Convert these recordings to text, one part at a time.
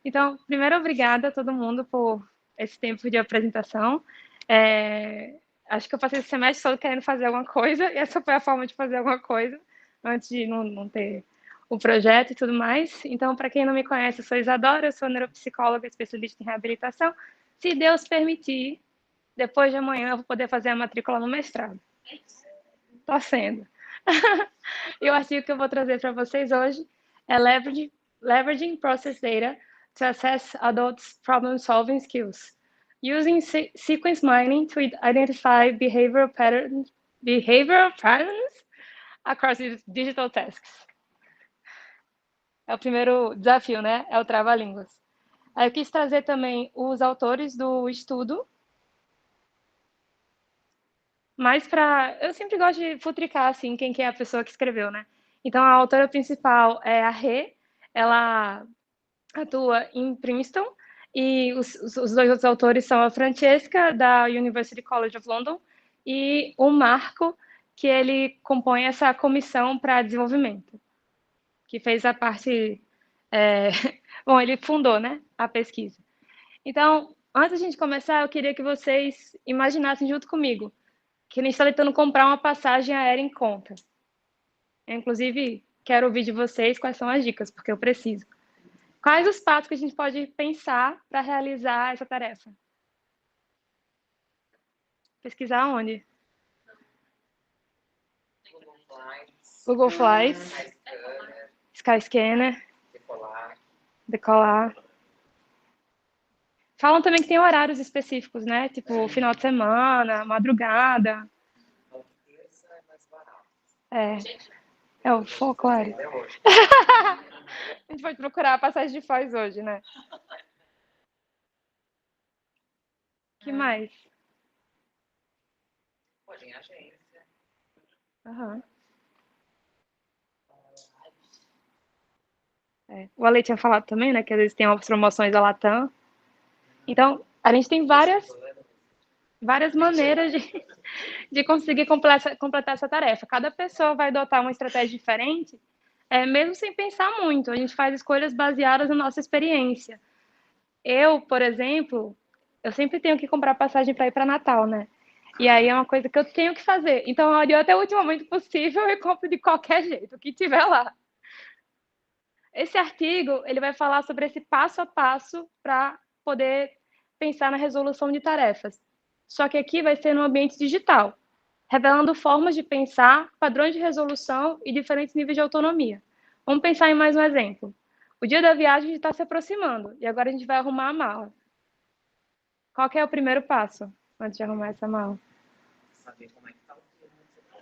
Então, primeiro, obrigada a todo mundo por esse tempo de apresentação. Acho que eu passei esse semestre todo querendo fazer alguma coisa, e essa foi a forma de fazer alguma coisa, antes de não ter o projeto e tudo mais. Então, para quem não me conhece, eu sou Isadora, eu sou neuropsicóloga especialista em reabilitação. Se Deus permitir, depois de amanhã eu vou poder fazer a matrícula no mestrado. Torcendo. E o artigo que eu vou trazer para vocês hoje é Leveraging Process Data to Assess Adults' Problem-Solving Skills, using sequence mining to identify behavioral patterns across digital tasks. É o primeiro desafio, né? É o trava-línguas. Aí eu quis trazer também os autores do estudo, mas eu sempre gosto de futricar, assim, quem que é a pessoa que escreveu, né? Então, a autora principal é a Rê, ela atua em Princeton, e os dois outros autores são a Francesca, da University College of London, e o Marco, que ele compõe essa comissão para desenvolvimento, que fez a parte... Bom, ele fundou, né, a pesquisa. Então, antes de a gente começar, eu queria que vocês imaginassem junto comigo que a gente está tentando comprar uma passagem aérea em conta. Eu, inclusive, quero ouvir de vocês quais são as dicas, porque eu preciso. Quais os passos que a gente pode pensar para realizar essa tarefa? Pesquisar onde? Google Flights, Skyscanner, Decolar. Falam também que tem horários específicos, né? Tipo, final de semana, madrugada. É o folclore. A gente pode procurar a passagem de Foz hoje, né? O que mais? Pode ir em agência. Aham. O Ale tinha falado também, né? Que às vezes tem umas promoções da Latam. Então, a gente tem várias maneiras de conseguir completar essa tarefa. Cada pessoa vai adotar uma estratégia diferente, mesmo sem pensar muito. A gente faz escolhas baseadas na nossa experiência. Eu, por exemplo, eu sempre tenho que comprar passagem para ir para Natal, né? E aí é uma coisa que eu tenho que fazer. Então, eu adianto até o último momento possível e compro de qualquer jeito, o que tiver lá. Esse artigo, ele vai falar sobre esse passo a passo para poder pensar na resolução de tarefas. Só que aqui vai ser no ambiente digital, revelando formas de pensar, padrões de resolução e diferentes níveis de autonomia. Vamos pensar em mais um exemplo. O dia da viagem está se aproximando e agora a gente vai arrumar a mala. Qual que é o primeiro passo antes de arrumar essa mala? Saber como é que está o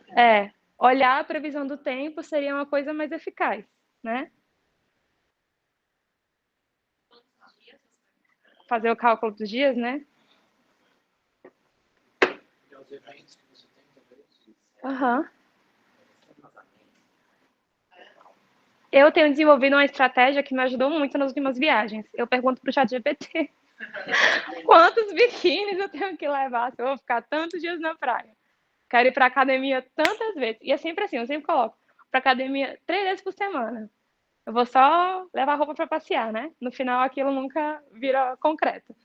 tempo. Olhar a previsão do tempo seria uma coisa mais eficaz, né? Fazer o cálculo dos dias, né? Aham. Eu tenho desenvolvido uma estratégia que me ajudou muito nas últimas viagens. Eu pergunto para o ChatGPT quantos biquínis eu tenho que levar se eu vou ficar tantos dias na praia. Quero ir para academia tantas vezes. E é sempre assim, eu sempre coloco para academia 3 vezes por semana. Eu vou só levar roupa para passear, né? No final, aquilo nunca vira concreto. O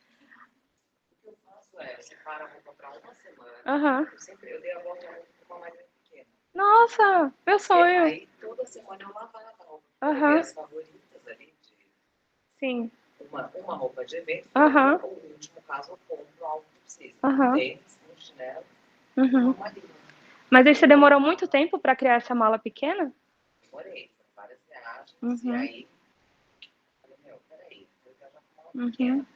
que eu faço é, separo a roupa para uma semana. Aham. Eu dei a volta a roupa mais pequena. Nossa, meu sonho. Aí, toda semana eu lavava a roupa. Aham. As favoritas ali. Sim. Uma roupa de evento. Aham. Ou, no último caso, eu compro algo que precisa. Aham. Tênis, um chinelo, Uhum. uma linha. Mas aí você demorou muito tempo para criar essa mala pequena? Demorei, foram várias viagens. Uhum. E aí, falei, peraí, vou viajar com uma mala Uhum. pequena.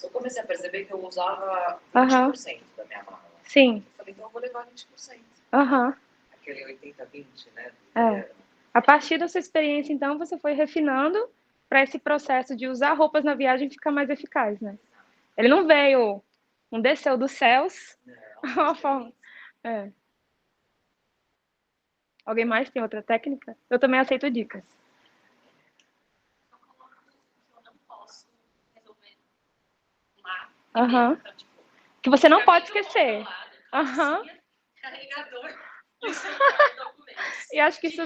Eu comecei a perceber que eu usava 20% Aham. da minha mala. Sim. Eu falei, então eu vou levar 20%. Aham. Aquele 80-20, né? A partir da sua experiência, então, você foi refinando para esse processo de usar roupas na viagem ficar mais eficaz, né? Ele não veio, não desceu dos céus. Não, Uma forma. Alguém mais tem outra técnica? Eu também aceito dicas. Aham. Que você não pode esquecer. Aham. Carregador. E acho que isso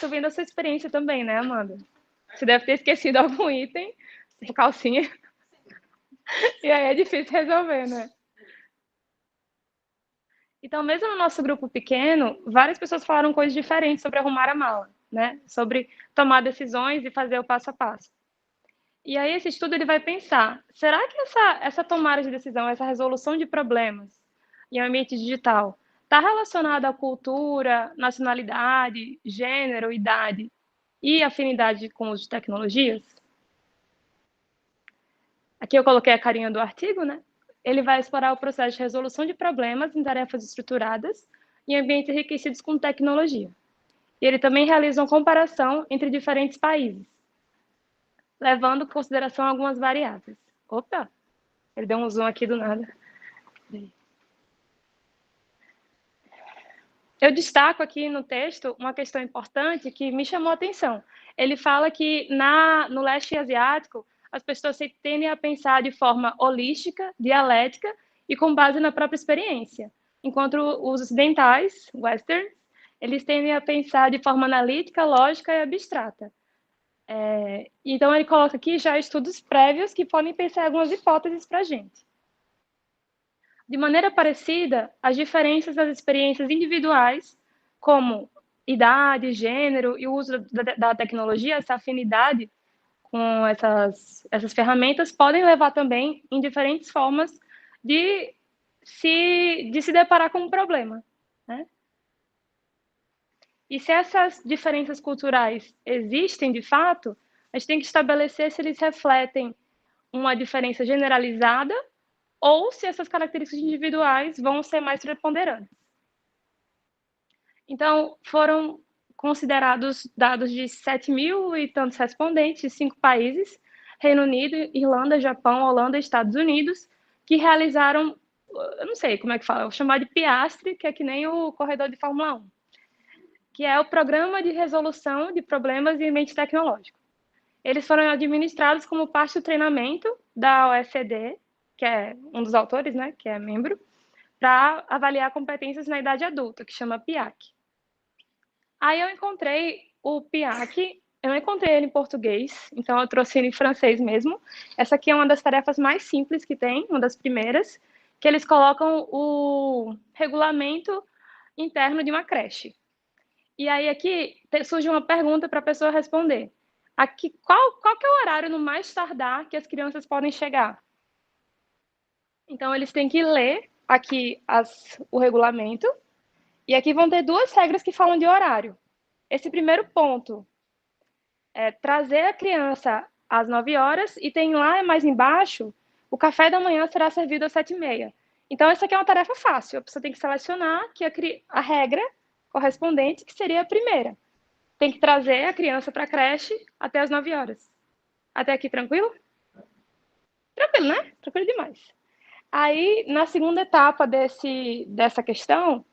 vem da sua experiência também, né, Amanda? Você deve ter esquecido algum item, tipo calcinha. E aí é difícil resolver, né? Então, mesmo no nosso grupo pequeno, várias pessoas falaram coisas diferentes sobre arrumar a mala, né? Sobre tomar decisões e fazer o passo a passo. E aí esse estudo ele vai pensar, será que essa tomada de decisão, essa resolução de problemas em ambiente digital está relacionada à cultura, nacionalidade, gênero, idade e afinidade com os de tecnologias? Aqui eu coloquei a carinha do artigo, né? Ele vai explorar o processo de resolução de problemas em tarefas estruturadas em ambientes enriquecidos com tecnologia. E ele também realiza uma comparação entre diferentes países, levando em consideração algumas variáveis. Opa, ele deu um zoom aqui do nada. Eu destaco aqui no texto uma questão importante que me chamou a atenção. Ele fala que no leste asiático, as pessoas tendem a pensar de forma holística, dialética e com base na própria experiência, enquanto os ocidentais, westerns, eles tendem a pensar de forma analítica, lógica e abstrata. Então, ele coloca aqui já estudos prévios que podem pensar algumas hipóteses para a gente. De maneira parecida, as diferenças das experiências individuais, como idade, gênero e o uso da tecnologia, essa afinidade com essas ferramentas, podem levar também em diferentes formas de se deparar com um problema, né? E se essas diferenças culturais existem de fato, a gente tem que estabelecer se eles refletem uma diferença generalizada ou se essas características individuais vão ser mais preponderantes. Então, foram considerados dados de 7.000 e tantos respondentes de 5 países, Reino Unido, Irlanda, Japão, Holanda e Estados Unidos, que realizaram, eu não sei como é que fala, eu vou chamar de PIASTRE, que é que nem o corredor de Fórmula 1, que é o Programa de Resolução de Problemas em Ambiente Tecnológico. Eles foram administrados como parte do treinamento da OECD, que é um dos autores, né, que é membro, para avaliar competências na idade adulta, que chama PIAC. Aí eu encontrei o PIAC, eu não encontrei ele em português, então eu trouxe ele em francês mesmo. Essa aqui é uma das tarefas mais simples que tem, uma das primeiras, que eles colocam o regulamento interno de uma creche. E aí aqui surge uma pergunta para a pessoa responder. Aqui, qual que é o horário no mais tardar que as crianças podem chegar? Então, eles têm que ler aqui o regulamento, e aqui vão ter 2 regras que falam de horário. Esse primeiro ponto é trazer a criança às 9 horas, e tem lá mais embaixo, o café da manhã será servido às 7h30. Então, essa aqui é uma tarefa fácil, a pessoa tem que selecionar que a regra correspondente, que seria a primeira. Tem que trazer a criança para a creche até às 9 horas. Até aqui, tranquilo? Tranquilo, né? Tranquilo demais. Aí, na segunda etapa dessa questão,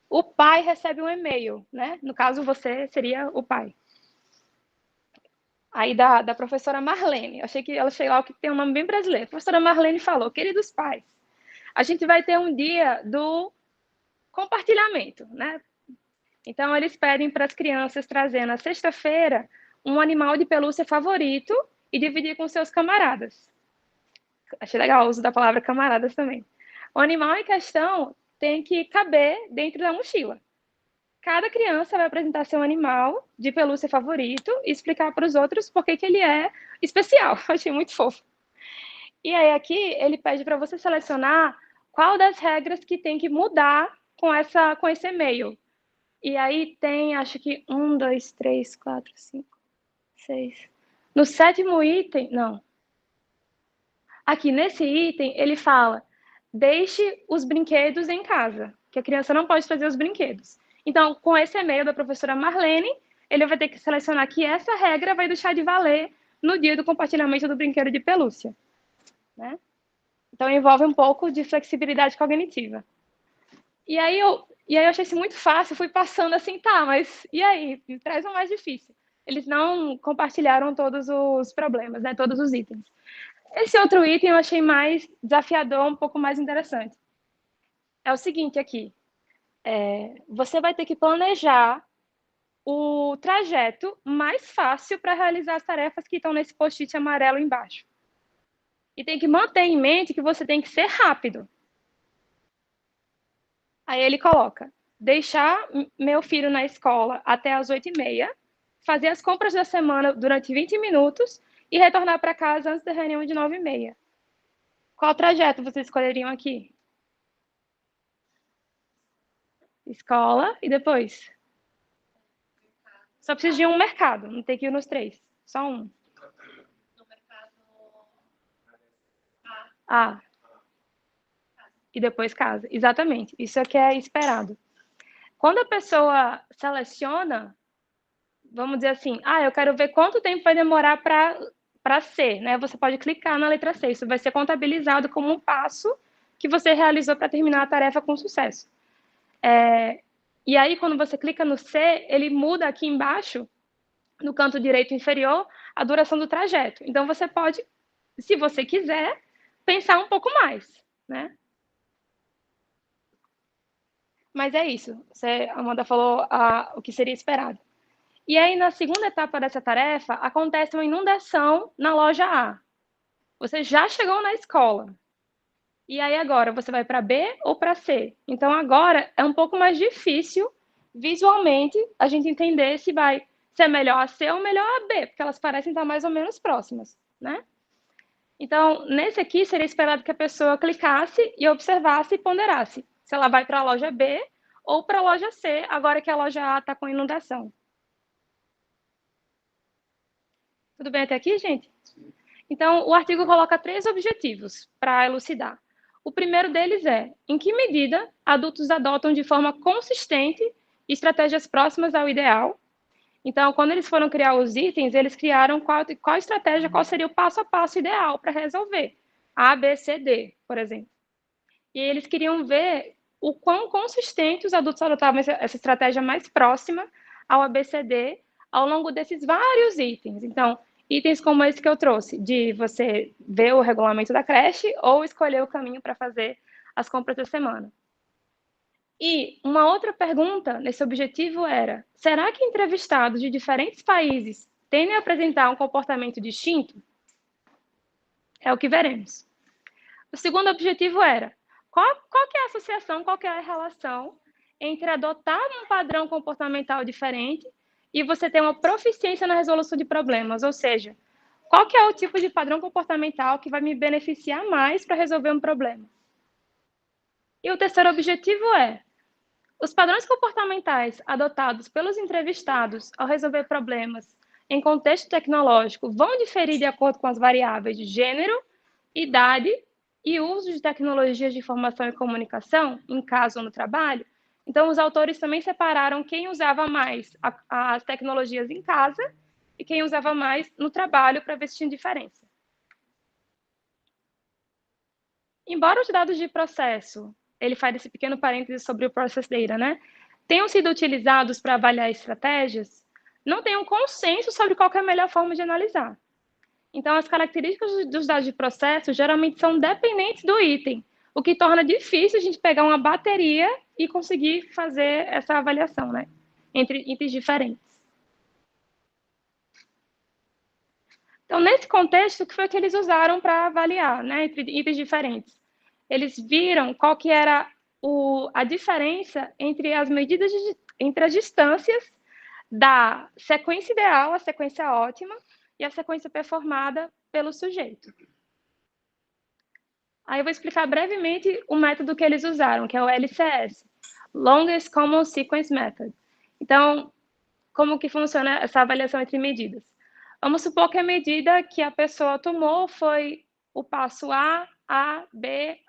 o pai recebe um e-mail, né? No caso, você seria o pai. Aí, da professora Marlene. Eu achei que ela, sei lá, que tem um nome bem brasileiro. A professora Marlene falou, queridos pais, a gente vai ter um dia do compartilhamento, né? Então, eles pedem para as crianças trazer na sexta-feira um animal de pelúcia favorito e dividir com seus camaradas. Achei legal o uso da palavra camaradas também. O animal em questão tem que caber dentro da mochila. Cada criança vai apresentar seu animal de pelúcia favorito e explicar para os outros por que ele é especial. Achei muito fofo. E aí aqui ele pede para você selecionar qual das regras que tem que mudar com esse e-mail. E aí tem, acho que 1, 2, 3, 4, 5, 6. No 7º item, não. Aqui nesse item, ele fala, deixe os brinquedos em casa, que a criança não pode trazer os brinquedos. Então, com esse e-mail da professora Marlene, ele vai ter que selecionar que essa regra vai deixar de valer no dia do compartilhamento do brinquedo de pelúcia, né? Então, envolve um pouco de flexibilidade cognitiva. E aí eu achei isso muito fácil, fui passando assim, tá, mas e aí? Me traz um mais difícil. Eles não compartilharam todos os problemas, né, todos os itens. Esse outro item eu achei mais desafiador, um pouco mais interessante. É o seguinte aqui, você vai ter que planejar o trajeto mais fácil para realizar as tarefas que estão nesse post-it amarelo embaixo. E tem que manter em mente que você tem que ser rápido. Aí ele coloca, deixar meu filho na escola até as 8h30, fazer as compras da semana durante 20 minutos e retornar para casa antes da reunião de 9h30. Qual trajeto vocês escolheriam aqui? Escola e depois? Só precisa de um mercado, não tem que ir nos 3, só um. No mercado A. E depois casa. Exatamente. Isso aqui é esperado. Quando a pessoa seleciona, vamos dizer assim, eu quero ver quanto tempo vai demorar para C, né? Você pode clicar na letra C. Isso vai ser contabilizado como um passo que você realizou para terminar a tarefa com sucesso. E aí, quando você clica no C, ele muda aqui embaixo, no canto direito inferior, a duração do trajeto. Então, você pode, se você quiser, pensar um pouco mais, né? Mas é isso. A Amanda falou o que seria esperado. E aí, na segunda etapa dessa tarefa, acontece uma inundação na loja A. Você já chegou na escola. E aí, agora, você vai para B ou para C? Então, agora, é um pouco mais difícil, visualmente, a gente entender se é melhor a C ou melhor a B, porque elas parecem estar mais ou menos próximas, né? Então, nesse aqui, seria esperado que a pessoa clicasse e observasse e ponderasse se ela vai para a loja B ou para a loja C, agora que a loja A está com inundação. Tudo bem até aqui, gente? Então, o artigo coloca 3 objetivos para elucidar. O primeiro deles é, em que medida adultos adotam de forma consistente estratégias próximas ao ideal. Então, quando eles foram criar os itens, eles criaram qual estratégia, qual seria o passo a passo ideal para resolver. A, B, C, D, por exemplo. E eles queriam ver o quão consistente os adultos adotavam essa estratégia mais próxima ao ABCD ao longo desses vários itens. Então, itens como esse que eu trouxe, de você ver o regulamento da creche ou escolher o caminho para fazer as compras da semana. E uma outra pergunta nesse objetivo era, será que entrevistados de diferentes países tendem a apresentar um comportamento distinto? É o que veremos. O segundo objetivo era, qual que é a associação, qual que é a relação entre adotar um padrão comportamental diferente e você ter uma proficiência na resolução de problemas? Ou seja, qual que é o tipo de padrão comportamental que vai me beneficiar mais para resolver um problema? E o terceiro objetivo é, os padrões comportamentais adotados pelos entrevistados ao resolver problemas em contexto tecnológico vão diferir de acordo com as variáveis de gênero, idade e uso de tecnologias de informação e comunicação, em casa ou no trabalho. Então, os autores também separaram quem usava mais as tecnologias em casa e quem usava mais no trabalho para ver se tinha diferença. Embora os dados de processo, ele faz esse pequeno parêntese sobre o process data, né? Tenham sido utilizados para avaliar estratégias, não tem um consenso sobre qual é a melhor forma de analisar. Então, as características dos dados de processo geralmente são dependentes do item, o que torna difícil a gente pegar uma bateria e conseguir fazer essa avaliação, né? Entre itens diferentes. Então, nesse contexto, o que foi que eles usaram para avaliar, né? Entre itens diferentes? Eles viram qual que era a diferença entre as medidas, entre as distâncias da sequência ideal, a sequência ótima, e a sequência performada pelo sujeito. Aí eu vou explicar brevemente o método que eles usaram, que é o LCS, Longest Common Sequence Method. Então, como que funciona essa avaliação entre medidas? Vamos supor que a medida que a pessoa tomou foi o passo A, B,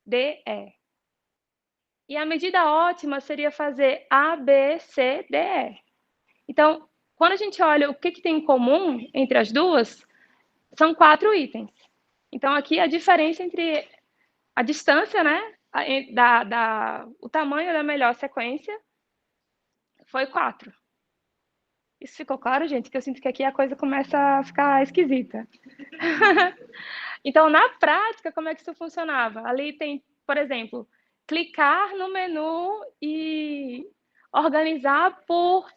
D, E. E a medida ótima seria fazer A, B, C, D, E. Então, quando a gente olha o que tem em comum entre as duas, são 4 itens. Então, aqui a diferença entre a distância, né, o tamanho da melhor sequência foi 4. Isso ficou claro, gente? Que eu sinto que aqui a coisa começa a ficar esquisita. Então, na prática, como é que isso funcionava? Ali tem, por exemplo, clicar no menu e organizar por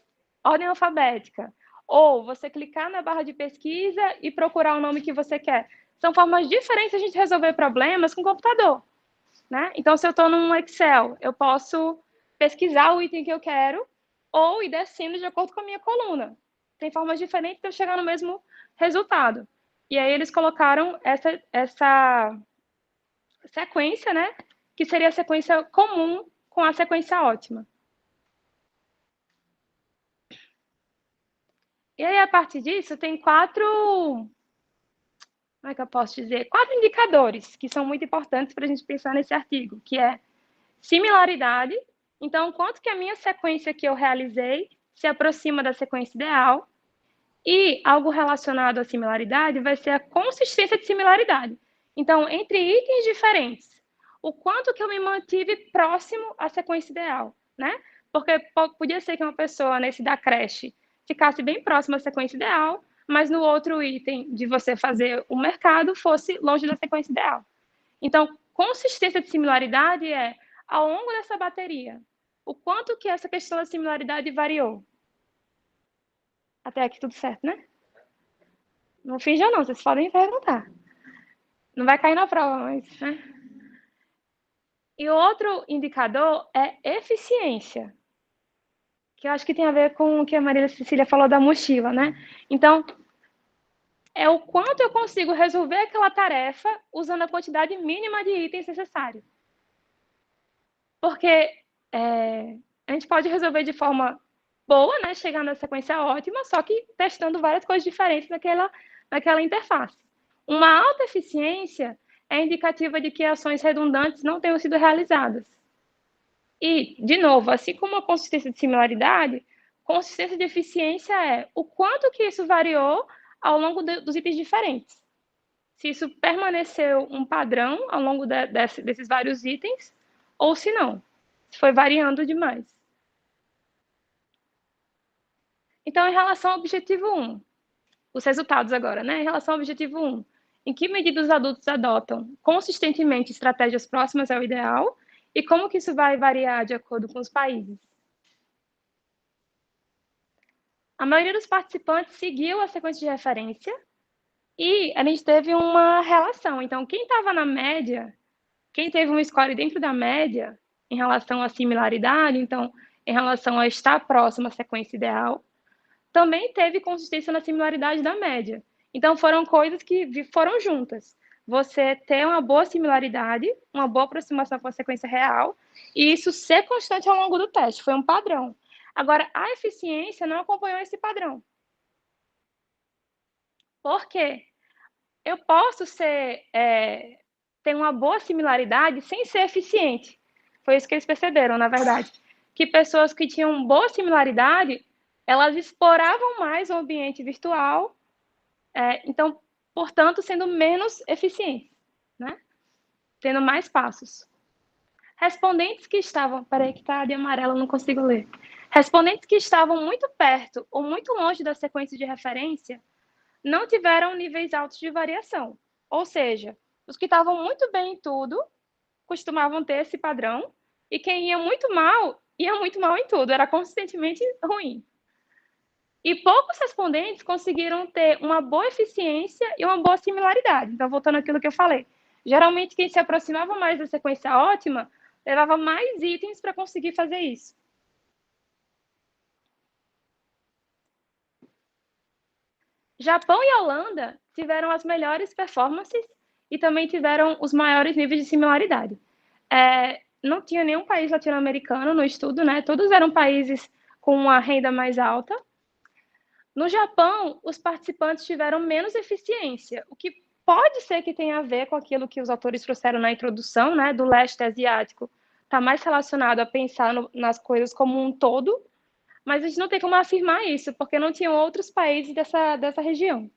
ordem alfabética, ou você clicar na barra de pesquisa e procurar o nome que você quer. São formas diferentes de a gente resolver problemas com o computador, né? Então, se eu estou num Excel, eu posso pesquisar o item que eu quero ou ir descendo de acordo com a minha coluna. Tem formas diferentes de eu chegar no mesmo resultado. E aí eles colocaram essa sequência, né? Que seria a sequência comum com a sequência ótima. E aí, a partir disso, tem como é que eu posso dizer? 4 indicadores que são muito importantes para a gente pensar nesse artigo, que é similaridade. Então, quanto que a minha sequência que eu realizei se aproxima da sequência ideal. E algo relacionado à similaridade vai ser a consistência de similaridade. Então, entre itens diferentes, o quanto que eu me mantive próximo à sequência ideal, né? Porque podia ser que uma pessoa nesse da creche ficasse bem próxima à sequência ideal, mas no outro item de você fazer o mercado fosse longe da sequência ideal. Então, consistência de similaridade é, ao longo dessa bateria, o quanto que essa questão da similaridade variou. Até aqui tudo certo, né? Não finja não, vocês podem perguntar. Não vai cair na prova, mas... Né? E o outro indicador é eficiência, que eu acho que tem a ver com o que a Maria Cecília falou da mochila, né? Então, é o quanto eu consigo resolver aquela tarefa usando a quantidade mínima de itens necessários. Porque a gente pode resolver de forma boa, né? Chegando na sequência ótima, só que testando várias coisas diferentes naquela interface. Uma alta eficiência é indicativa de que ações redundantes não tenham sido realizadas. E, de novo, assim como a consistência de similaridade, consistência de eficiência é o quanto que isso variou ao longo dos itens diferentes. Se isso permaneceu um padrão ao longo desses vários itens, ou se não, se foi variando demais. Então, em relação ao objetivo 1, os resultados agora, né? Em relação ao objetivo 1, em que medida os adultos adotam consistentemente estratégias próximas ao ideal e como que isso vai variar de acordo com os países? A maioria dos participantes seguiu a sequência de referência e a gente teve uma relação. Então, quem estava na média, quem teve um score dentro da média em relação à similaridade, então, em relação a estar próximo à sequência ideal, também teve consistência na similaridade da média. Então, foram coisas que foram juntas. Você ter uma boa similaridade, uma boa aproximação com a sequência real, e isso ser constante ao longo do teste. Foi um padrão. Agora, a eficiência não acompanhou esse padrão. Por quê? Eu posso ter uma boa similaridade sem ser eficiente. Foi isso que eles perceberam, na verdade. Que pessoas que tinham boa similaridade, elas exploravam mais o ambiente virtual, então, portanto, sendo menos eficientes, né? Tendo mais passos. Respondentes que estavam... Peraí que está de amarelo, não consigo ler. Respondentes que estavam muito perto ou muito longe da sequência de referência não tiveram níveis altos de variação. Ou seja, os que estavam muito bem em tudo costumavam ter esse padrão, e quem ia muito mal em tudo, era consistentemente ruim. E poucos respondentes conseguiram ter uma boa eficiência e uma boa similaridade. Então, voltando àquilo que eu falei, geralmente quem se aproximava mais da sequência ótima levava mais itens para conseguir fazer isso. Japão e Holanda tiveram as melhores performances e também tiveram os maiores níveis de similaridade. Não tinha nenhum país latino-americano no estudo, né? Todos eram países com uma renda mais alta. No Japão, os participantes tiveram menos eficiência, o que pode ser que tenha a ver com aquilo que os autores trouxeram na introdução, né? Do leste asiático, está mais relacionado a pensar nas coisas como um todo, mas a gente não tem como afirmar isso, porque não tinham outros países dessa região.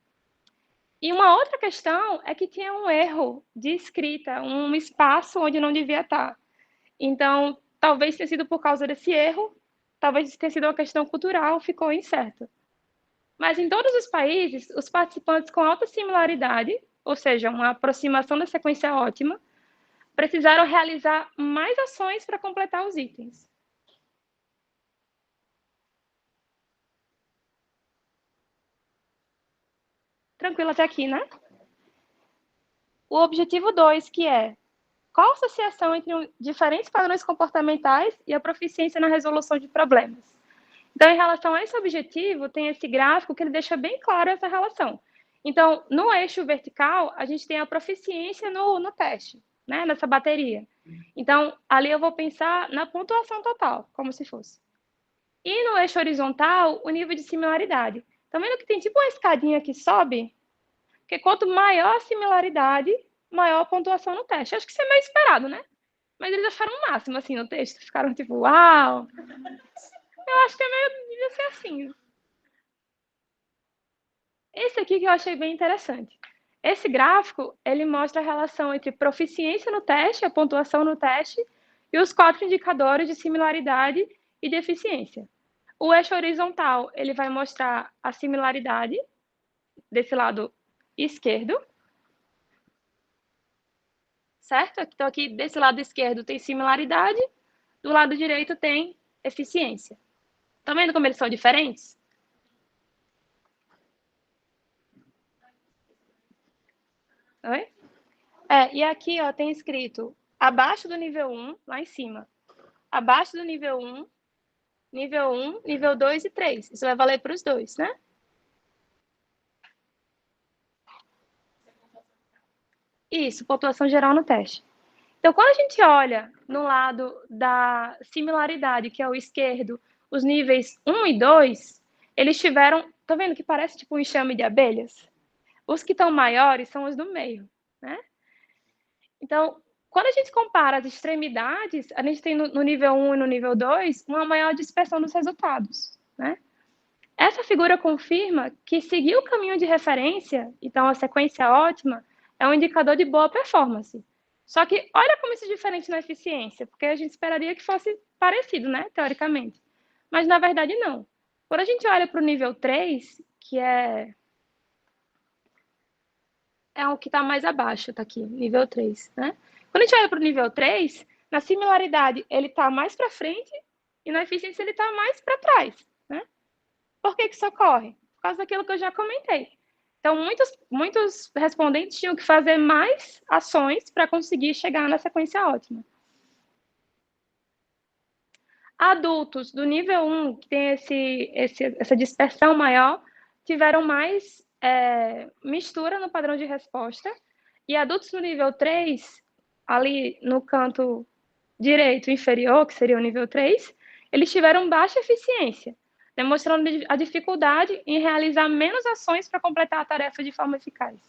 E uma outra questão é que tinha um erro de escrita, um espaço onde não devia estar. Então, talvez tenha sido por causa desse erro, talvez tenha sido uma questão cultural, ficou incerto. Mas em todos os países, os participantes com alta similaridade, ou seja, uma aproximação da sequência ótima, precisaram realizar mais ações para completar os itens. Tranquilo até aqui, né? O objetivo 2, que é qual a associação entre diferentes padrões comportamentais e a proficiência na resolução de problemas. Então, em relação a esse objetivo, tem esse gráfico que ele deixa bem claro essa relação. Então, no eixo vertical, a gente tem a proficiência no teste, né, nessa bateria. Então, ali eu vou pensar na pontuação total, como se fosse. E no eixo horizontal, o nível de similaridade. Tá vendo que tem tipo uma escadinha que sobe? Porque quanto maior a similaridade, maior a pontuação no teste. Acho que isso é meio esperado, né? Mas eles acharam o máximo, assim, no texto. Ficaram tipo, uau! Eu acho que é meio, devia ser assim. Esse aqui que eu achei bem interessante. Esse gráfico, ele mostra a relação entre proficiência no teste, a pontuação no teste, e os 4 indicadores de similaridade e de eficiência. O eixo horizontal, ele vai mostrar a similaridade desse lado esquerdo, certo? Então, aqui desse lado esquerdo tem similaridade, do lado direito tem eficiência. Tá vendo como eles são diferentes? Oi? E aqui ó, tem escrito abaixo do nível 1, lá em cima. Abaixo do nível 1, nível 2 e 3. Isso vai valer para os dois, né? Isso, pontuação geral no teste. Então, quando a gente olha no lado da similaridade, que é o esquerdo, os níveis 1 e 2, eles tiveram... Tá vendo que parece tipo um enxame de abelhas? Os que estão maiores são os do meio, né? Então, quando a gente compara as extremidades, a gente tem no nível 1 e no nível 2 uma maior dispersão dos resultados, né? Essa figura confirma que seguir o caminho de referência, então a sequência ótima, é um indicador de boa performance. Só que olha como isso é diferente na eficiência, porque a gente esperaria que fosse parecido, né, teoricamente. Mas na verdade não. Quando a gente olha para o nível 3, que é o que está mais abaixo, está aqui, nível 3, né? Quando a gente olha para o nível 3, na similaridade ele está mais para frente e na eficiência ele está mais para trás, né? Por que isso ocorre? Por causa daquilo que eu já comentei. Então, muitos respondentes tinham que fazer mais ações para conseguir chegar na sequência ótima. Adultos do nível 1, que tem essa dispersão maior, tiveram mais mistura no padrão de resposta, e adultos do nível 3, ali no canto direito inferior, que seria o nível 3, eles tiveram baixa eficiência, demonstrando a dificuldade em realizar menos ações para completar a tarefa de forma eficaz.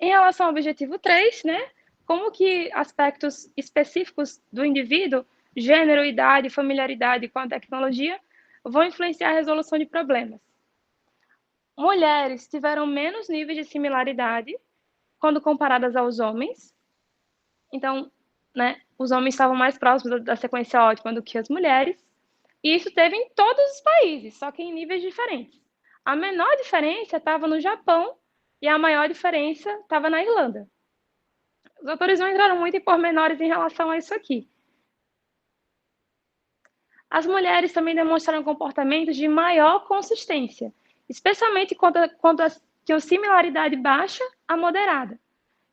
Em relação ao objetivo 3, né, como que aspectos específicos do indivíduo, gênero, idade, familiaridade com a tecnologia, vão influenciar a resolução de problemas. Mulheres tiveram menos níveis de similaridade quando comparadas aos homens. Então, né, os homens estavam mais próximos da sequência ótima do que as mulheres. E isso teve em todos os países, só que em níveis diferentes. A menor diferença estava no Japão e a maior diferença estava na Irlanda. Os autores não entraram muito em pormenores em relação a isso aqui. As mulheres também demonstraram comportamentos de maior consistência, especialmente quando tinham similaridade baixa a moderada.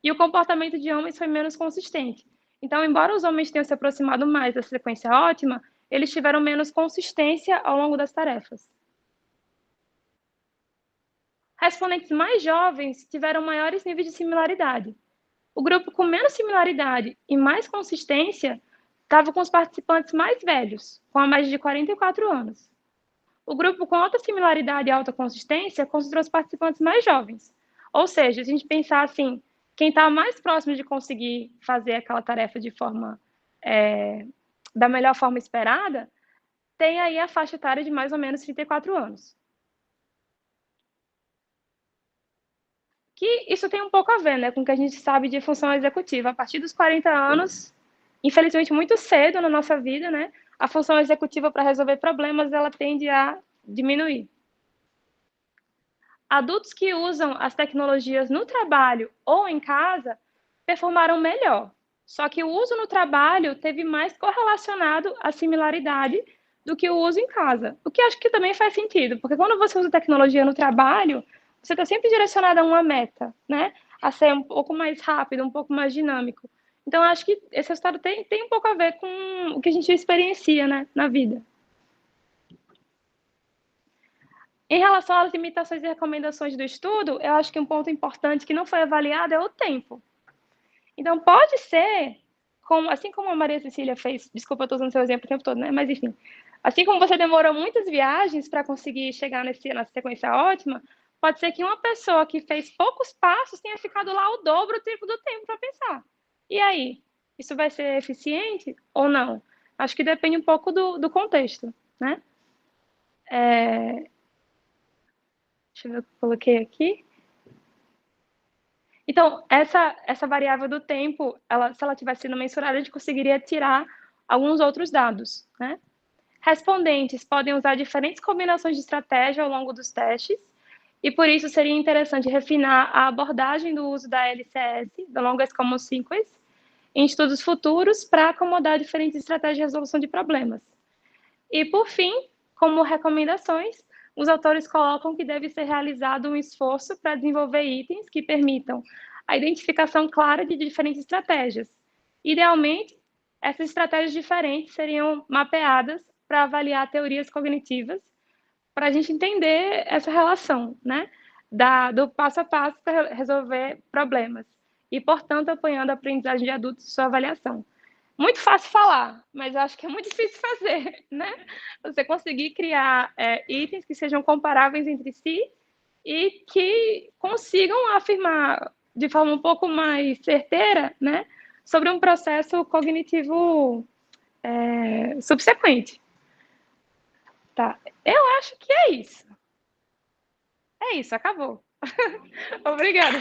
E o comportamento de homens foi menos consistente. Então, embora os homens tenham se aproximado mais da sequência ótima, eles tiveram menos consistência ao longo das tarefas. Respondentes mais jovens tiveram maiores níveis de similaridade. O grupo com menos similaridade e mais consistência estava com os participantes mais velhos, com a média de 44 anos. O grupo com alta similaridade e alta consistência considerou os participantes mais jovens. Ou seja, se a gente pensar assim, quem está mais próximo de conseguir fazer aquela tarefa de forma da melhor forma esperada, tem aí a faixa etária de mais ou menos 34 anos. Que isso tem um pouco a ver, né, com o que a gente sabe de função executiva. A partir dos 40 anos, infelizmente muito cedo na nossa vida, né, a função executiva para resolver problemas, ela tende a diminuir. Adultos que usam as tecnologias no trabalho ou em casa performaram melhor. Só que o uso no trabalho teve mais correlacionado à similaridade do que o uso em casa. O que acho que também faz sentido, porque quando você usa tecnologia no trabalho, você está sempre direcionado a uma meta, né? A ser um pouco mais rápido, um pouco mais dinâmico. Então, acho que esse resultado tem um pouco a ver com o que a gente experiencia, né, na vida. Em relação às limitações e recomendações do estudo, eu acho que um ponto importante que não foi avaliado é o tempo. Então, pode ser, assim como a Maria Cecília fez, desculpa, eu estou usando seu exemplo o tempo todo, né? Mas, enfim, assim como você demorou muitas viagens para conseguir chegar nessa sequência ótima, pode ser que uma pessoa que fez poucos passos tenha ficado lá o dobro, o triplo do tempo para pensar. E aí? Isso vai ser eficiente ou não? Acho que depende um pouco do contexto, né? Deixa eu ver o que eu coloquei aqui. Então, essa variável do tempo, se ela tivesse sido mensurada, a gente conseguiria tirar alguns outros dados, né? Respondentes podem usar diferentes combinações de estratégia ao longo dos testes, e por isso seria interessante refinar a abordagem do uso da LCS, da Longest Common Sequence, em estudos futuros para acomodar diferentes estratégias de resolução de problemas. E, por fim, como recomendações, os autores colocam que deve ser realizado um esforço para desenvolver itens que permitam a identificação clara de diferentes estratégias. Idealmente, essas estratégias diferentes seriam mapeadas para avaliar teorias cognitivas, para a gente entender essa relação, né, do passo a passo para resolver problemas e, portanto, apoiando a aprendizagem de adultos e sua avaliação. Muito fácil falar, mas eu acho que é muito difícil fazer, né? Você conseguir criar itens que sejam comparáveis entre si e que consigam afirmar de forma um pouco mais certeira, né, sobre um processo cognitivo subsequente. Tá? Eu acho que é isso. É isso, acabou. Obrigada.